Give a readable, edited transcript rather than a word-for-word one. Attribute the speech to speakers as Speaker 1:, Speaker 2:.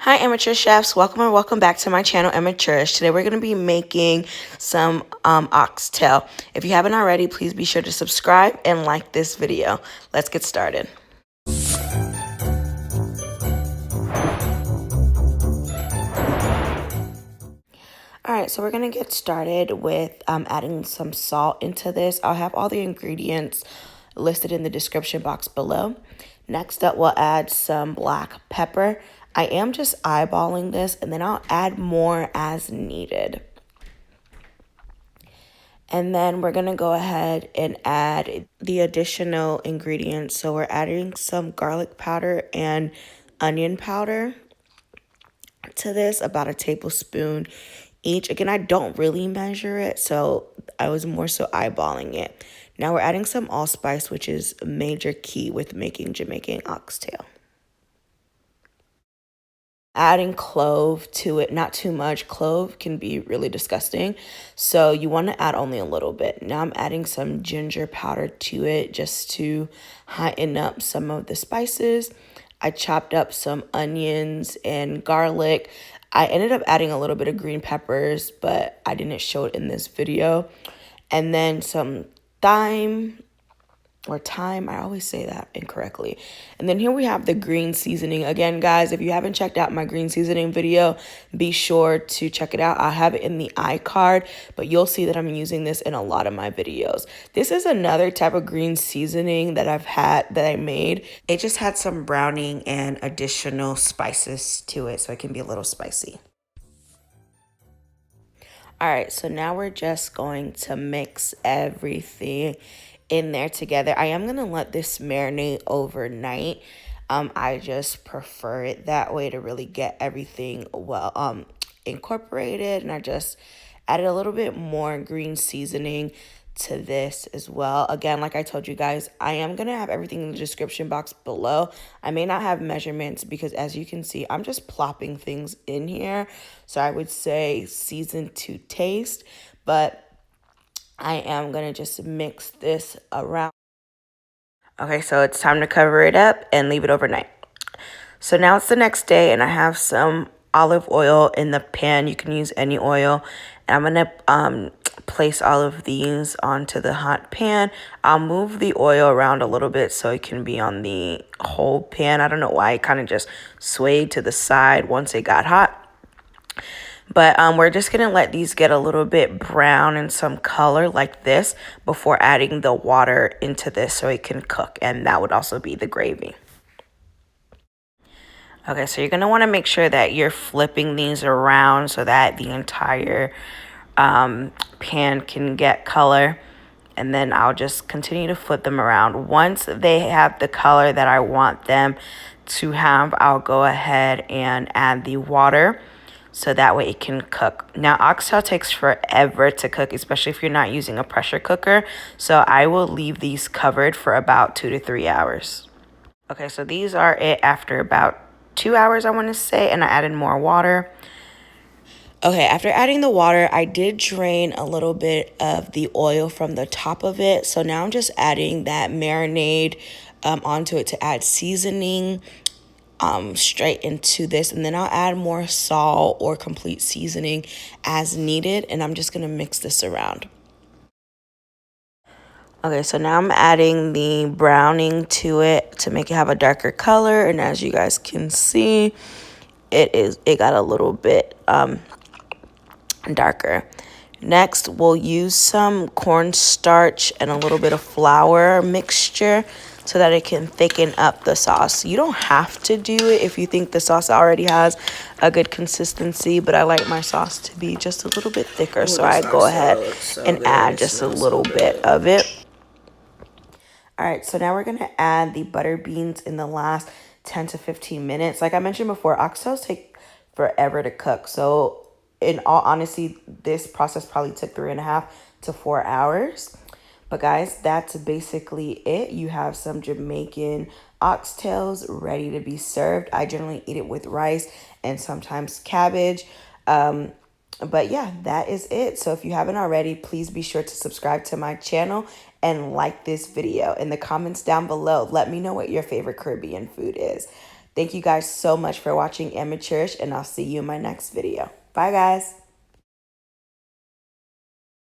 Speaker 1: Hi amateur chefs, welcome or welcome back to my channel Amateurish. Today we're going to be making some oxtail. If you haven't already, please be sure to subscribe and like this video. Let's get started. Alright, so we're going to get started with adding some salt into this. I'll have all the ingredients listed in the description box below. Next up, we'll add some black pepper. I am just eyeballing this, and then I'll add more as needed. And then we're going to go ahead and add the additional ingredients. So we're adding some garlic powder and onion powder to this, about a tablespoon each. Again, I don't really measure it, so I was more so eyeballing it. Now we're adding some allspice, which is a major key with making Jamaican oxtail. Adding clove to it, not too much. Clove can be really disgusting, so you want to add only a little bit. Now I'm adding some ginger powder to it just to heighten up some of the spices. I chopped up some onions and garlic. I ended up adding a little bit of green peppers, but I didn't show it in this video. And then some thyme, I always say that incorrectly. And then here we have the green seasoning. Again, guys, if you haven't checked out my green seasoning video, be sure to check it out. I'll have it in the iCard, but you'll see that I'm using this in a lot of my videos. This is another type of green seasoning that I made. It just had some browning and additional spices to it, so it can be a little spicy. All right, so now we're just going to mix everything in there together. I am going to let this marinate overnight. I just prefer it that way to really get everything well incorporated. And I just added a little bit more green seasoning to this as well. Again, like I told you guys, I am going to have everything in the description box below. I may not have measurements because, as you can see, I'm just plopping things in here. So I would say season to taste, but I am going to just mix this around. Okay, so it's time to cover it up and leave it overnight. So now it's the next day, and I have some olive oil in the pan. You can use any oil. And I'm going to place all of these onto the hot pan. I'll move the oil around a little bit so it can be on the whole pan. I don't know why it kind of just swayed to the side once it got hot. But we're just going to let these get a little bit brown and some color like this before adding the water into this so it can cook. And that would also be the gravy. Okay, so you're going to want to make sure that you're flipping these around so that the entire pan can get color. And then I'll just continue to flip them around. Once they have the color that I want them to have, I'll go ahead and add the water, so that way it can cook. Now, oxtail takes forever to cook, especially if you're not using a pressure cooker. So I will leave these covered for about 2 to 3 hours. Okay, so these are it after about 2 hours, I want to say, and I added more water. Okay, after adding the water, I did drain a little bit of the oil from the top of it. So now I'm just adding that marinade onto it to add seasoning straight into this, and then I'll add more salt or complete seasoning as needed, and I'm just going to mix this around. Okay, so now I'm adding the browning to it to make it have a darker color, and as you guys can see, it got a little bit darker. Next, we'll use some corn starch and a little bit of flour mixture so that it can thicken up the sauce. You don't have to do it if you think the sauce already has a good consistency, but I like my sauce to be just a little bit thicker, so I go ahead and add just a little bit of it. All right, so now we're going to add the butter beans in the last 10 to 15 minutes. Like I mentioned before, oxtails take forever to cook, so in all honesty, this process probably took 3.5 to 4 hours. But guys, that's basically it. You have some Jamaican oxtails ready to be served. I generally eat it with rice and sometimes cabbage. But yeah, that is it. So if you haven't already, please be sure to subscribe to my channel and like this video. In the comments down below, let me know what your favorite Caribbean food is. Thank you guys so much for watching Amateurish, and I'll see you in my next video. Bye, guys.